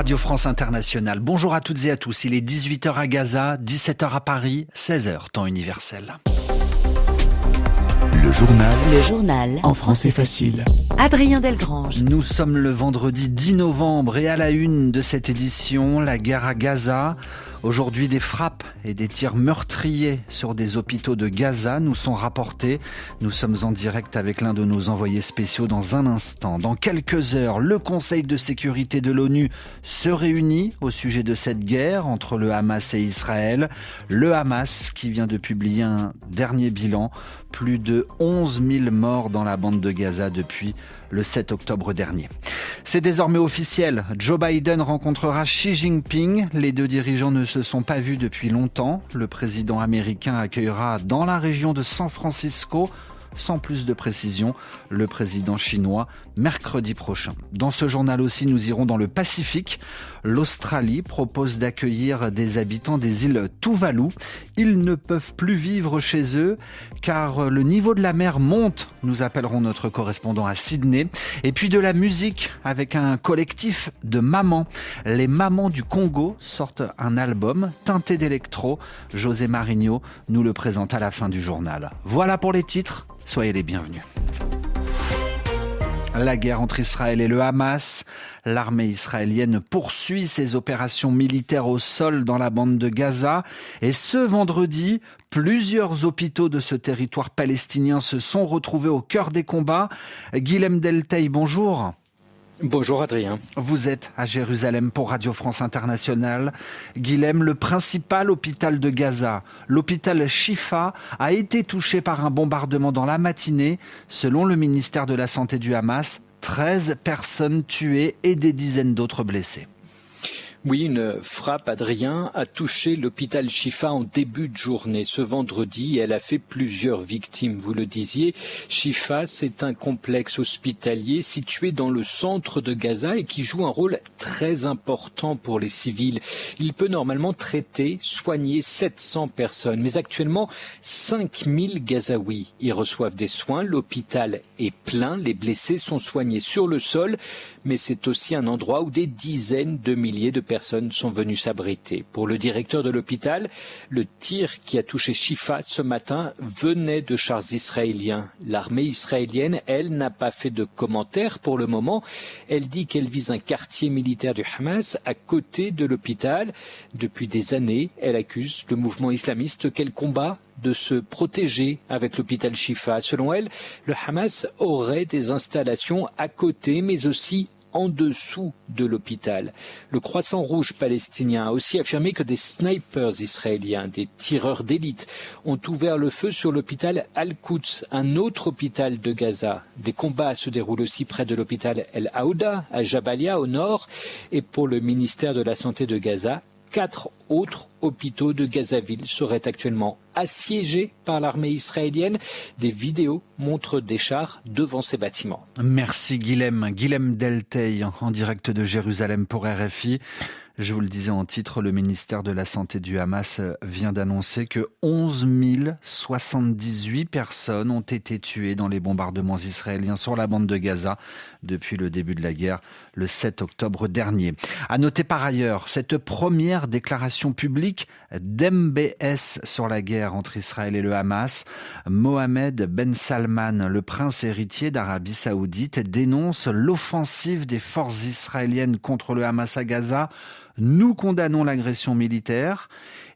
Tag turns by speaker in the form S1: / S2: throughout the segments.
S1: Radio France Internationale. Bonjour à toutes et à tous. Il est 18h à Gaza, 17h à Paris, 16h, temps universel.
S2: Le journal en français facile.
S3: Adrien Delgrange.
S1: Nous sommes le vendredi 10 novembre et à la une de cette édition, la guerre à Gaza. Aujourd'hui, des frappes et des tirs meurtriers sur des hôpitaux de Gaza nous sont rapportés. Nous sommes en direct avec l'un de nos envoyés spéciaux dans un instant. Dans quelques heures, le Conseil de sécurité de l'ONU se réunit au sujet de cette guerre entre le Hamas et Israël. Le Hamas qui vient de publier un dernier bilan. Plus de 11 000 morts dans la bande de Gaza depuis le 7 octobre dernier. C'est désormais officiel. Joe Biden rencontrera Xi Jinping. Les deux dirigeants ne se sont pas vus depuis longtemps. Le président américain accueillera dans la région de San Francisco, sans plus de précision, le président chinois mercredi prochain. Dans ce journal aussi, nous irons dans le Pacifique. L'Australie propose d'accueillir des habitants des îles Tuvalu. Ils ne peuvent plus vivre chez eux car le niveau de la mer monte. Nous appellerons notre correspondant à Sydney. Et puis de la musique avec un collectif de mamans. Les mamans du Congo sortent un album teinté d'électro. José Marigno nous le présente à la fin du journal. Voilà pour les titres. Soyez les bienvenus. La guerre entre Israël et le Hamas. L'armée israélienne poursuit ses opérations militaires au sol dans la bande de Gaza. Et ce vendredi, plusieurs hôpitaux de ce territoire palestinien se sont retrouvés au cœur des combats. Guilhem Delteil, bonjour.
S4: Bonjour Adrien.
S1: Vous êtes à Jérusalem pour Radio France Internationale. Guilhem, le principal hôpital de Gaza, l'hôpital Shifa, a été touché par un bombardement dans la matinée. Selon le ministère de la Santé du Hamas, 13 personnes tuées et des dizaines d'autres blessées.
S4: Oui, une frappe, Adrien, a touché l'hôpital Shifa en début de journée. Ce vendredi, elle a fait plusieurs victimes, vous le disiez. Shifa, c'est un complexe hospitalier situé dans le centre de Gaza et qui joue un rôle très important pour les civils. Il peut normalement traiter, soigner 700 personnes. Mais actuellement, 5000 Gazaouis y reçoivent des soins. L'hôpital est plein, les blessés sont soignés sur le sol. Mais c'est aussi un endroit où des dizaines de milliers de personnes sont venues s'abriter. Pour le directeur de l'hôpital, le tir qui a touché Shifa ce matin venait de chars israéliens. L'armée israélienne, elle, n'a pas fait de commentaires pour le moment. Elle dit qu'elle vise un quartier militaire du Hamas à côté de l'hôpital. Depuis des années, elle accuse le mouvement islamiste qu'elle combat de se protéger avec l'hôpital Shifa. Selon elle, le Hamas aurait des installations à côté, mais aussi en dessous de l'hôpital. Le Croissant Rouge palestinien a aussi affirmé que des snipers israéliens, des tireurs d'élite, ont ouvert le feu sur l'hôpital Al-Quds, un autre hôpital de Gaza. Des combats se déroulent aussi près de l'hôpital El Aouda, à Jabalia, au nord. Et pour le ministère de la Santé de Gaza, 4 autres hôpitaux de Gazaville seraient actuellement assiégés par l'armée israélienne. Des vidéos montrent des chars devant ces bâtiments.
S1: Merci Guilhem. Guilhem Delteil en direct de Jérusalem pour RFI. Je vous le disais en titre, le ministère de la Santé du Hamas vient d'annoncer que 11 078 personnes ont été tuées dans les bombardements israéliens sur la bande de Gaza depuis le début de la guerre, le 7 octobre dernier. À noter par ailleurs cette première déclaration publique d'MBS sur la guerre entre Israël et le Hamas. Mohamed Ben Salman, le prince héritier d'Arabie Saoudite, dénonce l'offensive des forces israéliennes contre le Hamas à Gaza. Nous condamnons l'agression militaire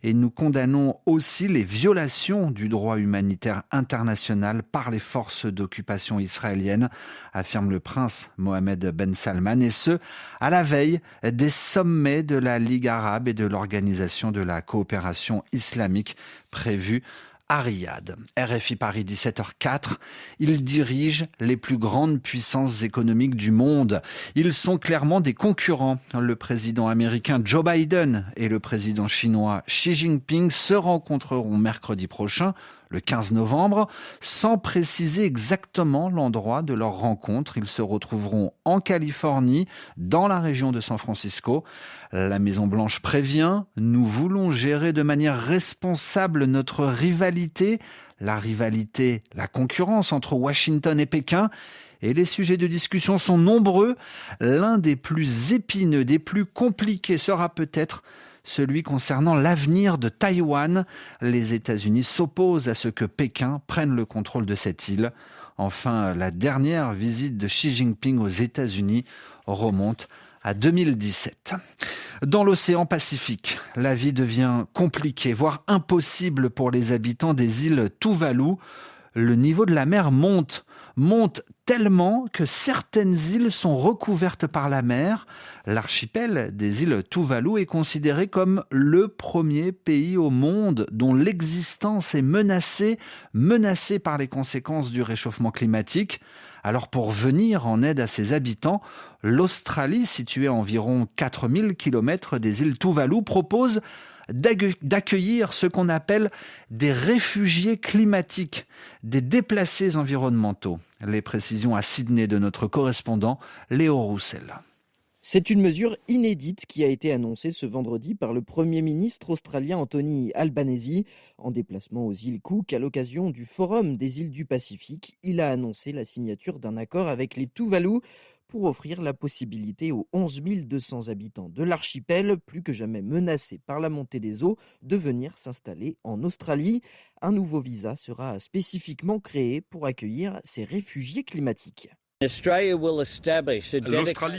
S1: et nous condamnons aussi les violations du droit humanitaire international par les forces d'occupation israéliennes, affirme le prince Mohamed Ben Salman, et ce, à la veille des sommets de la Ligue arabe et de l'Organisation de la coopération islamique prévus à Riyad. RFI Paris 17h04, ils dirigent les plus grandes puissances économiques du monde. Ils sont clairement des concurrents. Le président américain Joe Biden et le président chinois Xi Jinping se rencontreront mercredi prochain. le 15 novembre. Sans préciser exactement l'endroit de leur rencontre, ils se retrouveront en Californie, dans la région de San Francisco. La Maison-Blanche prévient, nous voulons gérer de manière responsable notre rivalité, la concurrence entre Washington et Pékin. Et les sujets de discussion sont nombreux. L'un des plus épineux, des plus compliqués sera peut-être celui concernant l'avenir de Taïwan. Les États-Unis s'opposent à ce que Pékin prenne le contrôle de cette île. Enfin, la dernière visite de Xi Jinping aux États-Unis remonte à 2017. Dans l'océan Pacifique, la vie devient compliquée, voire impossible pour les habitants des îles Tuvalu. Le niveau de la mer monte tellement que certaines îles sont recouvertes par la mer. L'archipel des îles Tuvalu est considéré comme le premier pays au monde dont l'existence est menacée par les conséquences du réchauffement climatique. Alors pour venir en aide à ses habitants, l'Australie, située à environ 4000 km des îles Tuvalu, propose d'accueillir ce qu'on appelle des réfugiés climatiques, des déplacés environnementaux. Les précisions à Sydney de notre correspondant Léo Roussel.
S3: C'est une mesure inédite qui a été annoncée ce vendredi par le Premier ministre australien Anthony Albanese. En déplacement aux îles Cook à l'occasion du Forum des îles du Pacifique, il a annoncé la signature d'un accord avec les Tuvalu pour offrir la possibilité aux 11 200 habitants de l'archipel, plus que jamais menacés par la montée des eaux, de venir s'installer en Australie. Un nouveau visa sera spécifiquement créé pour accueillir ces réfugiés climatiques.
S5: L'Australie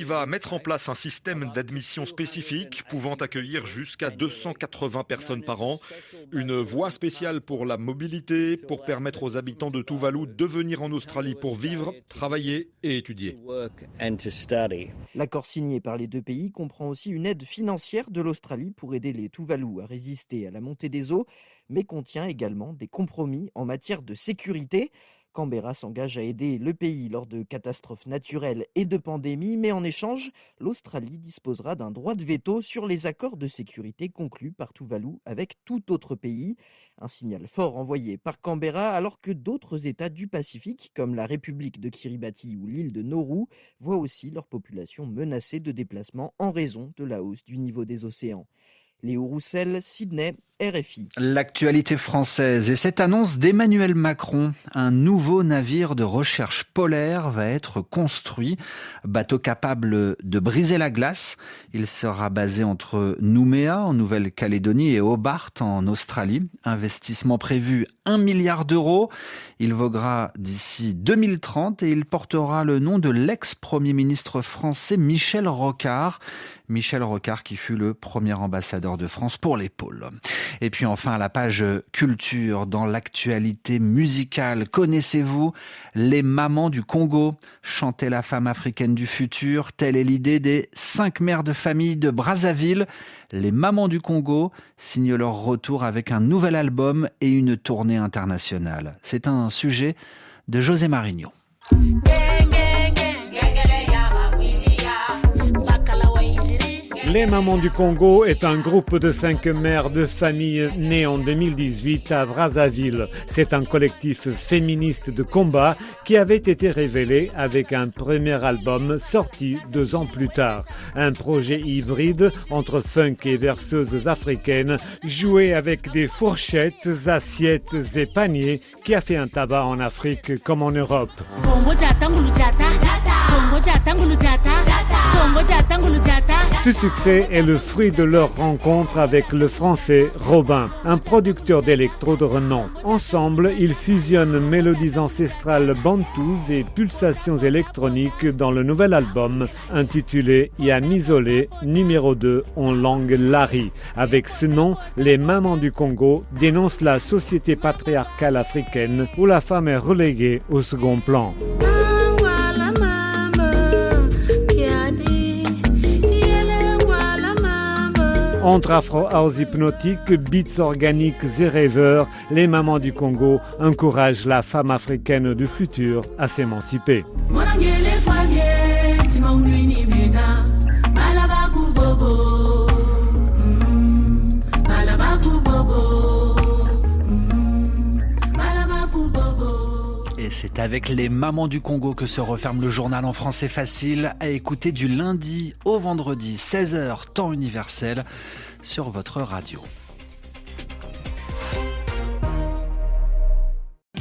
S5: va mettre en place un système d'admission spécifique pouvant accueillir jusqu'à 280 personnes par an. Une voie spéciale pour la mobilité pour permettre aux habitants de Tuvalu de venir en Australie pour vivre, travailler et étudier.
S3: L'accord signé par les deux pays comprend aussi une aide financière de l'Australie pour aider les Tuvalu à résister à la montée des eaux, mais contient également des compromis en matière de sécurité. Canberra s'engage à aider le pays lors de catastrophes naturelles et de pandémies, mais en échange, l'Australie disposera d'un droit de veto sur les accords de sécurité conclus par Tuvalu avec tout autre pays. Un signal fort envoyé par Canberra alors que d'autres États du Pacifique, comme la République de Kiribati ou l'île de Nauru, voient aussi leur population menacée de déplacement en raison de la hausse du niveau des océans. Léo Roussel, Sydney, RFI.
S1: L'actualité française et cette annonce d'Emmanuel Macron. Un nouveau navire de recherche polaire va être construit. Bateau capable de briser la glace. Il sera basé entre Nouméa en Nouvelle-Calédonie et Hobart en Australie. Investissement prévu 1 milliard d'euros. Il voguera d'ici 2030 et il portera le nom de l'ex-premier ministre français Michel Rocard. Michel Rocard qui fut le premier ambassadeur de France pour les pôles. Et puis enfin à la page culture, dans l'actualité musicale, connaissez-vous les mamans du Congo? Chanter la femme africaine du futur, telle est l'idée des 5 mères de famille de Brazzaville. Les mamans du Congo signent leur retour avec un nouvel album et une tournée internationale. C'est un sujet de José Marigno.
S6: Les Mamans du Congo est un groupe de 5 mères de famille nées en 2018 à Brazzaville. C'est un collectif féministe de combat qui avait été révélé avec un premier album sorti 2 ans plus tard. Un projet hybride entre funk et berceuses africaines, joué avec des fourchettes, assiettes et paniers qui a fait un tabac en Afrique comme en Europe. Ce succès est le fruit de leur rencontre avec le français Robin, un producteur d'électro de renom. Ensemble, ils fusionnent mélodies ancestrales bantoues et pulsations électroniques dans le nouvel album intitulé Yamizole numéro 2 en langue lari. Avec ce nom, les Mamans du Congo dénoncent la société patriarcale africaine où la femme est reléguée au second plan. Entre afro-house hypnotique, beats organiques et rêveurs, les Mamans du Congo encouragent la femme africaine du futur à s'émanciper.
S1: Et c'est avec les mamans du Congo que se referme le journal en français facile, à écouter du lundi au vendredi, 16h, temps universel, sur votre radio.